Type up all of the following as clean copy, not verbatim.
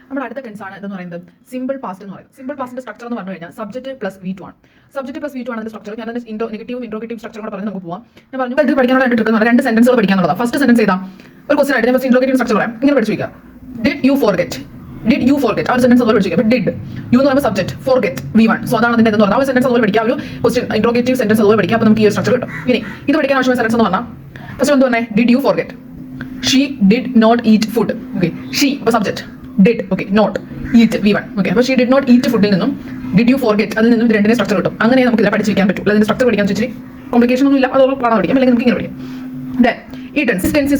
നമ്മുടെ അടുത്ത ടെൻസ് ആണ് എന്ന് പറയുന്നത് സിമ്പിൾ പാസ്റ്റ് എന്ന് പറയുന്നത്. സിമ്പിൾ പാസ്റ്റിന്റെ സ്ട്രക്ചർ എന്ന് പറഞ്ഞു കഴിഞ്ഞാൽ സബ്ജക്ട് പ്ലസ് V2 ആണ്. സബ്ജക്ട് പ്ലസ് V2 ആണ് അതിന്റെ സ്ട്രക്ചർ. ഞാൻ നെഗറ്റീവും ഇൻട്രോഗേറ്റീവ് സ്ട്രക്ചർ കൂടെ പറഞ്ഞ് നമുക്ക് പോവാം. ഞാൻ പറഞ്ഞു ഇത് പഠിക്കാനുള്ള ട്രിക്ക് എന്ന് പറഞ്ഞാൽ രണ്ട് സെന്റൻസുകൾ പഠിക്കാനുള്ളതാണ്. ഫസ്റ്റ് സെന്റൻസ് ചെയ്താൽ ഒരു ക്വസ്റ്റൻ ആയിട്ട് ഫസ്റ്റ് ഇൻട്രോഗേറ്റീവ് സ്ട്രക്ചർ പറയാം. ഇങ്ങനെ പഠിച്ചു വയ്ക്കുക. ഡിഡ് യു ഫോർഗെറ്റ് ആ ഒരു സെന്റൻസ് അതുപോലെ പഠിക്കുക. ഡിഡ് യു എന്ന് പറയുമ്പോൾ സബ്ജക്ട്, ഫോർഗെറ്റ് V1. സോ അതാണ് അതിന്റെ എന്ന് പറഞ്ഞാൽ ആ ഒരു സെന്റൻസ് അതുപോലെ പഠിക്കുക. ഒരു ക്വസ്റ്റൻ ഇൻട്രോഗേറ്റീവ് സെന്റൻസ് അതുപോലെ പഠിക്കുക. അപ്പോൾ നമുക്ക് ഈ ഒരു സ്ട്രക്ചർ കിട്ടും. ഇനി ഇത് പഠിക്കാൻ ആവശ്യമായ സെന്റൻസ് എന്ന് പറഞ്ഞാൽ ഫസ്റ്റ് എന്ത് പറഞ്ഞേ did you forget. She did not eat food. Okay, she ഇപ്പോൾ subject, did okay, not eat V1. Okay, അപ്പോൾ ഷീ ഡിഡ് നോട്ട് ഈറ്റ് ഫുഡിൽ നിന്നും ഡിഡ് യു ഫോർഗെറ്റ് അതിൽ നിന്നും രണ്ടിനെ സ്ട്രക്ചർ കിട്ടും. അങ്ങനെ നമുക്ക് ഇതിനെ പഠിച്ചിരിക്കാൻ പറ്റും. അതിന്റെ സ്ട്രക്ചർ പഠിക്കാൻ വെച്ചിട്ട് കോംപ്ലിക്കേഷൻ ഒന്നും ഇല്ല, അതോടെ കാണാൻ പഠിക്കാം, അല്ലെങ്കിൽ നമുക്ക് ഇങ്ങനെ പഠിക്കാം. Then this tense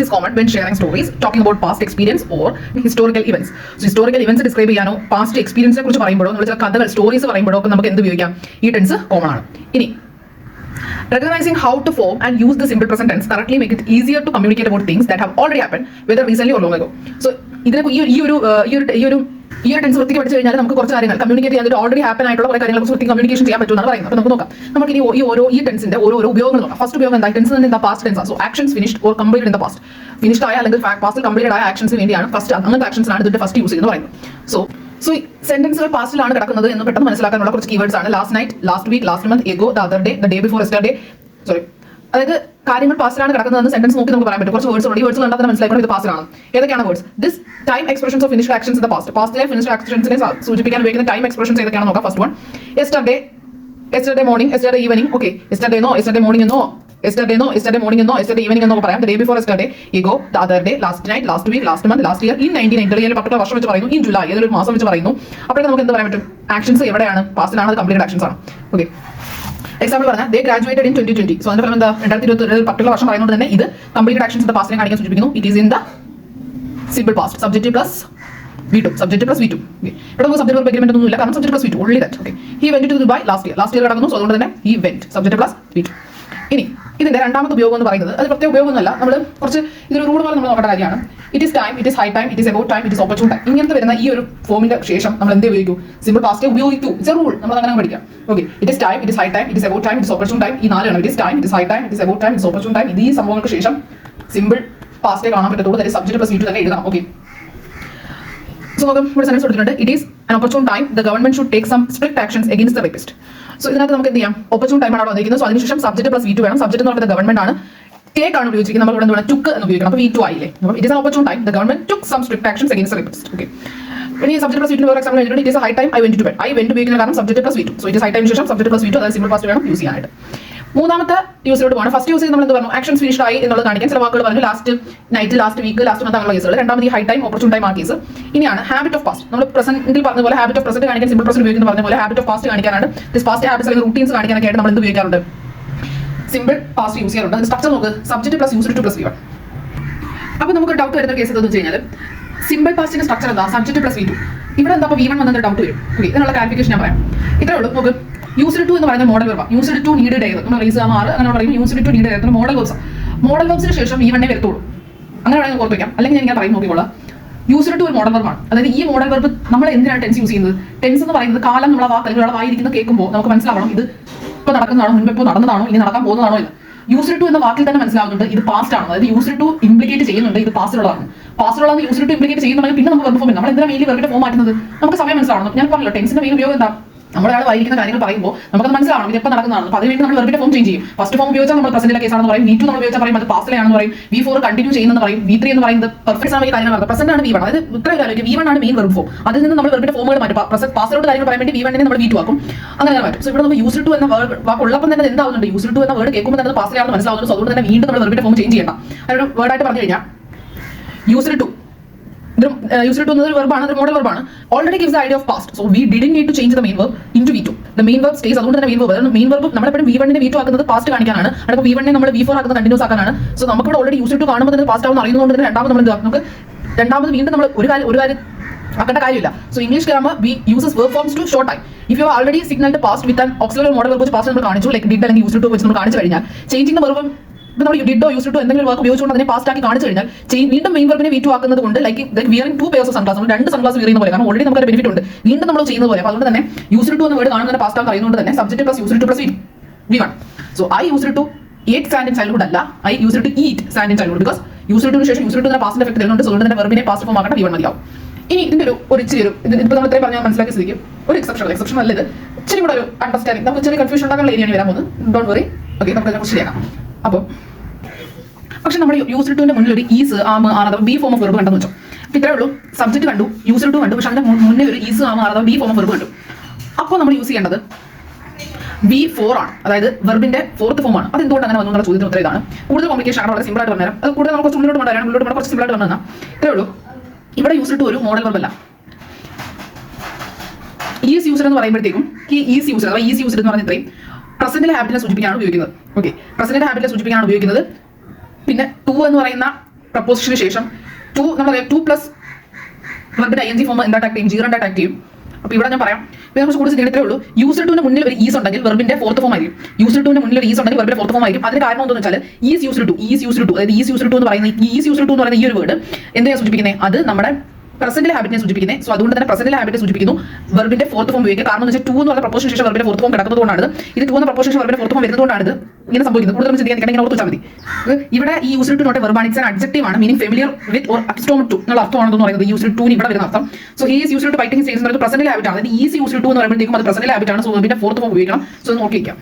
is common when sharing stories, talking about past experience or historical events. So historical events describe ചെയ്യാനോ past experience കുറിച്ച് പറയുമ്പോഴോ നമ്മൾ ചില കഥകൾ സ്റ്റോറീസ് പറയുമ്പോഴോ ഒക്കെ നമുക്ക് എന്ത് ഉപയോഗിക്കാം? ഈ ടെൻസ് കോമൺ ആണ്. ഇനി recognizing how to form and use the simple present tense correctly make it easier to communicate about things that have already happened, whether recently or long ago. So ഇതിനെ ഈ ഒരു ടെൻസ് വൃത്തിക്ക് പഠിച്ചു കഴിഞ്ഞാൽ നമുക്ക് കുറച്ച് കാര്യങ്ങൾ കമ്മ്യൂണിക്കേറ്റ് ചെയ്യാൻ ഓൾറെഡി ഹാപ്പൻ ആയിട്ടുള്ള കുറേ കാര്യങ്ങളെ കുറിച്ച് കമ്മ്യൂണിക്കേഷൻ ചെയ്യാൻ പറ്റുമെന്നാണ് പറയുന്നത്. അപ്പോൾ നമുക്ക് നോക്കാം. നമുക്ക് ഈ ടെൻസിന്റെ ഓരോ ഉപയോഗങ്ങൾ നോക്കാം. ഫസ്റ്റ് ഉപയോഗം എന്താ? ടെൻസ് എന്താ? Past tense. So actions finished or completed in the past. Finished ആയ അല്ലെങ്കിൽ പാസ്റ്റിൽ കംപ്ലീറ്റഡ് ആയ ആക്ഷൻസിന് വേണ്ടിയാണ് ഫസ്റ്റ് അങ്ങനത്തെ ആക്ഷൻസിനാണ് ഇതിന്റെ ഫസ്റ്റ് യൂസ് ചെയ്യുന്നത് പറയുന്നത്. സോ സെന്റൻസുകൾ പാസ്റ്റിലാണ് കിടക്കുന്നത് എന്ന് പെട്ടെന്ന് മനസ്സിലാക്കാനുള്ള കുറച്ച് കീവേഡ്സ് ആണ്. Last night, last week, last month, ago, the other day, the day before yesterday. അതായത് കാര്യങ്ങൾ പാസ്റ്റിലാണ് കിടക്കുന്നതെന്ന് സെന്റൻസ് നോക്കി നമുക്ക് പറയാൻ പറ്റും. കുറച്ച് വേർഡ്സ് ഉണ്ട്. ഈ വേർഡ്സ് കണ്ടാൽ തന്നെ മനസ്സിലാക്കണം ഇത് പാസ്റ്റിലാണ്. ഏതൊക്കെയാണ് words? This time expressions of finished actions in the past. പാസ്റ്റിലെ ഫിനിഷ്ഡ് ആക്ഷൻസിനെ സൂചിപ്പിക്കാൻ ഉപയോഗിക്കുന്ന ടൈം എക്സ്പ്രഷൻസ് ഏതൊക്കെയാണ് നോക്കാം. First one yesterday morning, yesterday evening. Okay, yesterday morning എന്നോ യെസ്റ്റർഡേ ഈവനിംഗ് എന്നോ പറയാം. Day before yesterday, ago, the other day, last night, last week, last month, last year, in 1990 particular വർഷം വെച്ച് പറയുന്നു, ഇൻ ജൂലൈ ഏതൊരു മാസം വെച്ച് പറയുന്നു. അപ്പോഴേ നമുക്ക് എന്ത് പറയാൻ പറ്റും? ആക്ഷൻസ് എവിടെയാണ്? പാസ്റ്റിലാണ്, അത് കംപ്ലീറ്റഡ് ആക്ഷൻസ് ആണ്. ഓക്കെ, എക്സാമ്പിൾ പറഞ്ഞാൽ ദേ ഗ്രാജുവേറ്റഡ് ഇൻ 2020. സോ അതിന്റെ ഫലം എന്താ? 2020 പർട്ടിക്കുലർ വർഷം പറയുന്നത് തന്നെ ഇത് കംപ്ലീറ്റഡ് ആക്ഷൻസ് പാസ്റ്റിനെ കാണിക്കാൻ സൂചിപ്പിക്കുന്നു. It is in the simple past. Subject plus V2. ഇവിടെ നമുക്ക് സബ്ജക്റ്റ് എഗ്രിമെന്റ് ഒന്നും ഇല്ല, കാരണം subject plus V2 only that. Okay, he went to Dubai last year നടക്കുന്നു. സോ അതുകൊണ്ട് തന്നെ he went, subject plus V2. ഇനി ഇതിന്റെ രണ്ടാമത്തെ ഉപയോഗം എന്ന് പറയുന്നത് അത് പ്രത്യേക ഉപയോഗമൊന്നുമല്ല, നമ്മൾ കുറച്ച് ഇതൊരു റൂൾ പോലെ നമ്മൾ നോക്കേണ്ട കാര്യമാണ്. It is time, it is high time, it is about time, it is opportune time. ഇങ്ങനത്തെ വരുന്ന ഈ ഒരു ഫോമിന്റെ ശേഷം നമ്മൾ എന്ത് ഉപയോഗിക്കും? സിമ്പിൾ പാസ്റ്റ് ഉപയോഗിക്കൂ. ഇറ്റ്സ് എ റൂൾ, നമ്മൾ അങ്ങനെ പഠിക്കാം. Okay, it is time, it is high time, it is about time, it is opportune time. ഈ നാലാണ്. It is time, it is high time, it is about time, it is opportune time. ഈ സംഭവങ്ങൾക്ക് ശേഷം simple പാസ്റ്റേ കാണാൻ പറ്റത്തുള്ളൂ. അതായത് subject plus V2 തന്നെ എഴുതണം. ഓക്കെ, സോ ഇവിടെ സെന്റൻസ് കൊടുത്തിട്ടുണ്ട്. It is an opportune time the government should take some strict actions against the rapist. So ഇതിനകത്ത് നമുക്ക് എന്ത് ചെയ്യാം? ഓപ്പർച്യൂൺ ടൈം ആണ് വന്നിരിക്കുന്നത്. സോ അതിനുശേഷം സബ്ജക്റ്റ് പ്ലസ് V2 വേണം. സബ്ജക്റ്റ് എന്ന് പറയുന്നത് ഗവൺമെന്റ് ആണ്. ടേക്ക് ആണ് ഉപയോഗിച്ചിരിക്കുന്നത്. നമ്മൾ ഇവിടെ എന്താണ്? ടുക്ക് എന്ന് ഉപയോഗിക്കണം. അപ്പോൾ V2 ആയില്ലേ? അപ്പോൾ it is an opportune time the government took some strict actions against the rapist. Okay, ഇനി സബ്ജക്റ്റ് പ്ലസ് V2 വേറെ എക്സാമ്പിൾ എഴുതിയിട്ടുണ്ട്. It is high time I went to bed. I went ഉപയോഗിക്കുന്ന കാരണം subject plus V2. So it is high time ശേഷം subject plus V2, അതായത് simple past വേണം use ചെയ്യാനായിട്ട്. മൂന്നാമത്തെ യൂസിലോട്ട് പോകണം. ഫസ്റ്റ് യൂസ് നമ്മൾ എന്ത് പറഞ്ഞു? ആക്ഷൻസ് ഫിനിഷ്ഡ് ആയി എന്നുള്ളത് കാണിക്കാൻ ചില വാക്കുകൾ പറഞ്ഞു. Last night, last week, last month അങ്ങനെയുള്ള കേസുകൾ. രണ്ടാമത് ഈ ഹൈ ടൈം, ഓപ്പർച്യൂൺ ടൈം ആ കേസ്. ഇനിയാണ് ഹാബിറ്റ് ഓഫ് പാസ്റ്റ്. നമ്മൾ പ്രസന്റിൽ പറഞ്ഞ പോലെ ഹാബിറ്റ് ഓഫ് പ്രസന്റ് കാണിക്കാൻ സിമ്പിൾ പ്രസന്റ് ഉപയോഗിക്കുന്ന പറഞ്ഞ പോലെ ഹാബിറ്റ് ഓഫ് പാസ്റ്റ് കാണിക്കാനാണ് ദിസ് പാസ്റ്റ് ഹാബിറ്റ്സ് അല്ലെങ്കിൽ റൂട്ടീൻസ് കാണിക്കാനൊക്കെ ആയിട്ട് നമ്മൾ എന്ത് ഉപയോഗിക്കാറുണ്ട്? സിമ്പിൾ പാസ്റ്റ് യൂസ് ചെയ്യാറുണ്ട്. അതിന്റെ സ്ട്രക്ചർ നോക്ക്. Subject plus used to plus V1. അപ്പോൾ നമുക്ക് ഡൗട്ട് വരുന്ന കേസ് എന്താണെന്ന് വെച്ച് കഴിഞ്ഞാൽ സിമ്പിൾ പാസ്റ്റിന്റെ സ്ട്രക്ചർ എന്താ? Subject plus V2. ഇവിടെ എന്താ? അപ്പോൾ V1 വന്നൊരു ഡൗട്ട് വരും. ഓക്കെ, ഇതിനുള്ള ക്ലാരിഫിക്കേഷൻ ഞാൻ പറയാം. ഇത്രേ ഉള്ളൂ. നമുക്ക് യൂസ്ഡ് ടു എന്ന് പറയുന്ന modal verb. Used to needed ആയിരുന്നു നമ്മൾ റീസ് ആറ് അങ്ങനെ പറയും. യൂസ്ഡ് ടു നീഡഡ് ആയിരുന്നു മോഡൽ വെർബ്സ്. മോഡൽ വെർബ്സിന് ശേഷം V1 വരത്തുള്ളൂ. അങ്ങനെ വേണമെങ്കിൽ ഓർത്ത് വയ്ക്കാം. അല്ലെങ്കിൽ ഞാൻ പറയും നോക്കിക്കോളാം. യൂസ്ഡ് ടു ഒരു മോഡൽ വെർബാണ്. അതായത് ഈ മോഡൽ വെർബ് നമ്മൾ എന്തിനാണ് ടെൻസ് യൂസ് ചെയ്യുന്നത്? ടെൻസ് എന്ന് പറയുന്നത് കാലം നമ്മളെ വാക്കുകൾ വായിരിക്കുന്നത് കേൾക്കുമ്പോൾ നമുക്ക് മനസ്സിലാവണം ഇത് ഇപ്പോൾ നടക്കുന്നതാണോ, മുൻപ് ഇപ്പോൾ നടന്നതാണോ, ഇനി നടക്കാൻ പോകുന്നതാണോ എന്ന്. യൂസ്ഡ് ടു എന്ന വാക്കിൽ തന്നെ മനസ്സിലാവുന്നുണ്ട് ഇത് പാസ്റ്റ് ആണ്. അതായത് യൂസ്ഡ് ടു ഇംപ്ലിക്കേറ്റ് ചെയ്യുന്നുണ്ട് ഇത് പാസ്റ്റിലുള്ളതാണ്. പാസ്റ്റിലുള്ളത് യൂസ്ഡ് ടു ഇംപ്ലിക്കേറ്റ് ചെയ്യുന്നുണ്ടെങ്കിൽ പിന്നെ നമുക്ക് വെർബ് ഫോം നമ്മൾ എന്തിനാണ് മെയിൻലി വെർബിന്റെ ഫോം മാറ്റുന്നത്? നമുക്ക് സമയം മനസ്സിലാവണം. ഞാൻ പറഞ്ഞല്ലോ ടെൻസിന്റെ മെയിൻ ഉപയോഗം എന്താ? നമ്മുടെ ആൾ വായിക്കുന്ന കാര്യങ്ങൾ പറയുമ്പോൾ നമുക്കത് മനസ്സിലാവണം ഇത് എപ്പോൾ നടക്കുന്നതാണ്. അപ്പോൾ അതിനുവേണ്ടി നമ്മൾ വെർബിന്റെ ഫോം ചേഞ്ച് ചെയ്യും. ഫസ്റ്റ് ഫോം ഉപയോഗിച്ചാൽ നമ്മൾ പ്രസന്റിലെ കേസാണെന്ന് പറയും. V2 നമ്മൾ ഉപയോഗിച്ചാൽ പറയും അത് പാസ്റ്റിലാണെന്ന് പറയും. V4 കണ്ടിന്യൂ ചെയ്യുന്നെന്ന് പറയും. V3 എന്ന് പറയുന്നത് പെർഫെക്റ്റ് സമയ കാര്യങ്ങൾ നടത്തും. പ്രസന്റ് ആണ് V1. അതായത് ഇത്ര കാര്യം V1 ആണ് മെയിൻ വെർബ് ഫോം. അതിൽ നിന്ന് നമ്മൾ വെർബിന്റെ ഫോമുകൾ മാറ്റും. പാസ്റ്റിലോട്ട് കാര്യങ്ങൾ പറയാൻ വേണ്ടി V1 നമ്മൾ V2 ആക്കും. അങ്ങനെ മാറ്റും. സോ ഇവിടെ നമ്മൾ യൂസ്ഡ് ടു എന്ന വാക്ക് ഉള്ളപ്പോൾ തന്നെ എന്താവുന്നുണ്ട്? യൂസ്ഡ് ടു എന്ന വേർഡ് കേൾക്കുമ്പോൾ തന്നെ പാസ്റ്റിലാണെന്ന് മനസ്സിലാവുന്നു. സോ അതുകൊണ്ട് തന്നെ വീണ്ടും നമ്മൾ വെർബിന്റെ ഫോം ചേഞ്ച് ചെയ്യണം. അതൊരു വേർഡായിട്ട് പറഞ്ഞു കഴിഞ്ഞാൽ യൂസ്ഡ് ടു യൂസ്ഡ് ടു എന്നൊരു വെർബാണ്, ഒരു മോഡൽ വെർബാണ്. Already gives the idea of past. So we didn't need to change the main verb into V2. The main verb stays. അതുകൊണ്ട് തന്നെ മെയിൻ വെർബ് നമ്മളെപ്പോഴും V1 V2 ആക്കുന്നത് പാസ്റ്റ് കാണിക്കാനാണ്. അപ്പോൾ V1 നമ്മൾ V4 ആക്കുന്നത് കണ്ടിന്യൂസ് ആക്കാനാണ്. സോ നമുക്കിവിടെ ഓൾറെഡി യൂസ്ഡ് ടു കാണുമ്പോൾ തന്നെ പാസ്റ്റ് ആവുന്ന അറിയുന്നതുകൊണ്ട് തന്നെ രണ്ടാമത് നമ്മൾ നമുക്ക് രണ്ടാമത് വീണ്ടും നമ്മൾ ഒരു കാര്യം ആക്കേണ്ട കാര്യമില്ല. So English grammar we uses verb forms to short time. If you already signalled past with an auxiliary modal verb past നമ്മൾ കാണിച്ചു, ലൈക്ക് ഡിഡ് അല്ലെങ്കിൽ യൂസ്ഡ് ടു വെച്ച് നമ്മൾ കാണിച്ചു കഴിഞ്ഞാൽ ചേഞ്ചിങ് ദ വെർബ് ഇപ്പോൾ നമ്മൾ ഡിഡോ യൂസ്ഡ് ടു എന്തെങ്കിലും വർക്ക് ഉപയോഗിച്ചുകൊണ്ട് അതിനെ പാസ്റ്റ് ആക്കി കാണിച്ചു കഴിഞ്ഞാൽ വീണ്ടും മെയിൻ വെർബിനെ V2 ആക്കുന്നത് കൊണ്ട് like wearing 2 pairs of sunglasses, നമ്മൾ 2 സൺഗ്ലാസ് വിയർ ചെയ്യുന്ന പോലെ. കാരണം ഓൾറെഡി നമുക്ക് ബെനിഫിറ്റ് ഉണ്ട്. വീണ്ടും നമ്മൾ ചെയ്യുന്ന പോലെ. അപ്പോൾ അതുകൊണ്ട് തന്നെ യൂസ്ഡ് ടു എന്ന വേർഡ് കാണുന്ന പാസ്റ്റ് ആക്കി അറിയുന്നതുകൊണ്ട് തന്നെ subject plus used to plus V1. So I used to eat sand in childhood അല്ല, I used to eat sand in childhood. Because used to ശേഷം യൂസ്ഡ് ടു എന്ന പാസ്റ്റിന്റെ എഫക്ട് തരുന്നുണ്ട്. സോ അതുകൊണ്ട് തന്നെ വെർബിനെ പാസ്റ്റ് ഫോം ആക്കട്ടെ V1 മതിയാവും. ഇനി ഇതിന്റെ ഒരു ഇച്ചിരി ഇതിപ്പോൾ നമ്മൾ ഇത്രയും പറഞ്ഞാൽ മനസ്സിലാക്കി സ്ഥിതിക്കും ഒരു എക്സെപ്ഷൻ അല്ല ഇത് ഇച്ചിരി കൂടെ ഒരു അണ്ടർസ്റ്റാൻഡിങ് നമുക്ക് ചെറിയ കൺഫ്യൂഷൻ ഉണ്ടാക്കാനുള്ള ഏരിയയാണ് വരാൻ പോകുന്നത്. Don't worry. ഓക്കെ, നമുക്ക് അതിനെ ശരിയാക്കാം. അപ്പോൾ പക്ഷെ നമ്മുടെ യൂസ്ഡ് ടുവിന്റെ മുന്നിൽ ഒരു ഈസ് ആം ആർ അഥവാ ബി ഫോം ഓഫ് വെർബ് കണ്ടെന്ന് വെച്ചോ. അപ്പോൾ ഇത്രേ ഉള്ളൂ. സബ്ജക്ട് കണ്ടു, യൂസ്ഡ് ടു കണ്ടു, പക്ഷെ അതിന്റെ മുന്നിൽ ഒരു ഈസ് ആം ആർ അഥവാ ബി ഫോം ഓഫ് വെർബ് കണ്ടു. അപ്പോൾ നമ്മൾ യൂസ് ചെയ്യേണ്ടത് V4 ആണ്, അതായത് വെർബിന്റെ ഫോർത്ത് ഫോം ആണ്. അത് എന്തുകൊണ്ട് അങ്ങനെ വന്നു എന്നുള്ള ചോദ്യത്തിന് ഉത്തരം ഇതാണ്. കൂടുതൽ കോംപ്ലിക്കേഷൻ ആണ്, വളരെ സിമ്പിൾ ആയിട്ട് പറഞ്ഞുതരാം. അത് കൂടുതൽ നമുക്ക് മുന്നോട്ട് കൊണ്ടുവരാൻ കുറച്ച് സിമ്പിൾ ആയിട്ട് വന്നാൽ ഇത്രേ ഉള്ളൂ. ഇവിടെ യൂസ്ഡ് ടു ഒരു മോഡൽ വെർബ് അല്ല. ഈസ് യൂസ്ഡ് എന്ന് പറയുമ്പോഴത്തേക്കും ഈസ് യൂസ്ഡ് അഥവാ ഈസ് യൂസ്ഡ് എന്ന് പറഞ്ഞ ഇത്രയും പ്രസന്റിലെ ഹാബിറ്റിനെ സൂചിപ്പിക്കാനാണ് ഉപയോഗിക്കുന്നത്. ഓക്കെ, പ്രസന്റിലെ ഹാബിറ്റിനെ സൂചിപ്പിക്കാനാണ് ഉപയോഗിക്കുന്നത്. പിന്നെ ടു എന്ന് പറയുന്ന പ്രപ്പോസിഷന് ശേഷം നമ്മൾ ടു പ്ലസ് വെർബിന്റെ ING ഫോം എന്താ അറ്റാക്ട് ചെയ്യും? ജീറോ അറ്റാക്ട് ചെയ്യും. അപ്പോൾ ഇവിടെ ഞാൻ പറയാം, കുറച്ച് കൂടുതൽ ചെയ്തിട്ടേ ഉള്ളൂ. യൂസ്ഡ് ടുവിന്റെ മുന്നിൽ ഒരു ഈസ് ഉണ്ടെങ്കിൽ വെർബിന്റെ ഫോർത്ത് ഫോം ആയിരിക്കും. യൂസ്ഡ് ടുവിന്റെ മുന്നിൽ ഒരു ഈസ് ഉണ്ടെങ്കിൽ വെർബിന്റെ ഫോർത്ത് ഫോം ആയിരിക്കും. അതിന് കാരണം എന്താണെന്ന് വെച്ചാൽ ഈസ് യൂസ്ഡ് ടു അതായത് ഈസ് യൂസ്ഡ് ടു എന്ന് പറയുന്ന ഈ ഒരു വേർഡ് എന്തിനാണ് സൂചിപ്പിക്കുന്നത്? അത് നമ്മുടെ പ്രസന്റിലെ ഹാബിറ്റിനെ സൂചിപ്പിക്കുന്നത്. സോ അതുകൊണ്ട് തന്നെ പ്രസന്റിലെ ഹാബിറ്റിനെ സൂചിപ്പിക്കുന്നു. വെർബിന്റെ ഫോർത്ത് ഫോം ഉപയോഗിക്കുക. കാരണം എന്ന് വെച്ചാൽ ടു എന്ന് പറഞ്ഞ പ്രപ്പോസിഷൻ ശേഷം വെർബിന്റെ ഫോർത്ത് ഫോം കിടക്കുന്നതുകൊണ്ടാണ് ഇത്. ടു എന്ന പ്രപ്പോസിഷൻ വെർബിന്റെ ഫോർത്ത് ഫോം വരുന്നതുകൊണ്ടാണ് ഇത് ഇങ്ങനെ സംഭവിക്കുന്നത്. കൂടുതൽ ചിന്തിക്കാൻ ഇങ്ങനെ ഓർത്ത് വെച്ചാൽ മതി. ഇവിടെ ഈ യൂസ്ഡ് ടു നോട്ട് വെർബാണ്. ഇറ്റ്സ് ആൻ അഡ്ജക്റ്റീവ് ആണ്, meaning familiar with or accustomed to എന്നുള്ള അർത്ഥമാണെന്ന് പറയുന്നത് യൂസ്ഡ് ടു ഇവിടെ വരുന്ന അർത്ഥം. So he is used to biting states എന്ന് പറയുന്നത് പ്രസന്റിലെ ഹാബിറ്റ് ആണ്. അതായത് ഈസി യൂസ്ഡ് ടു എന്ന് പറയുമ്പോഴത്തേക്കും അത് പ്രസന്റിലെ ഹാബിറ്റ് ആണ്. സോ വെർബിന്റെ ഫോർത്ത് ഫോം ഉപയോഗിക്കണം. സോ നോക്കി വയ്ക്കാം.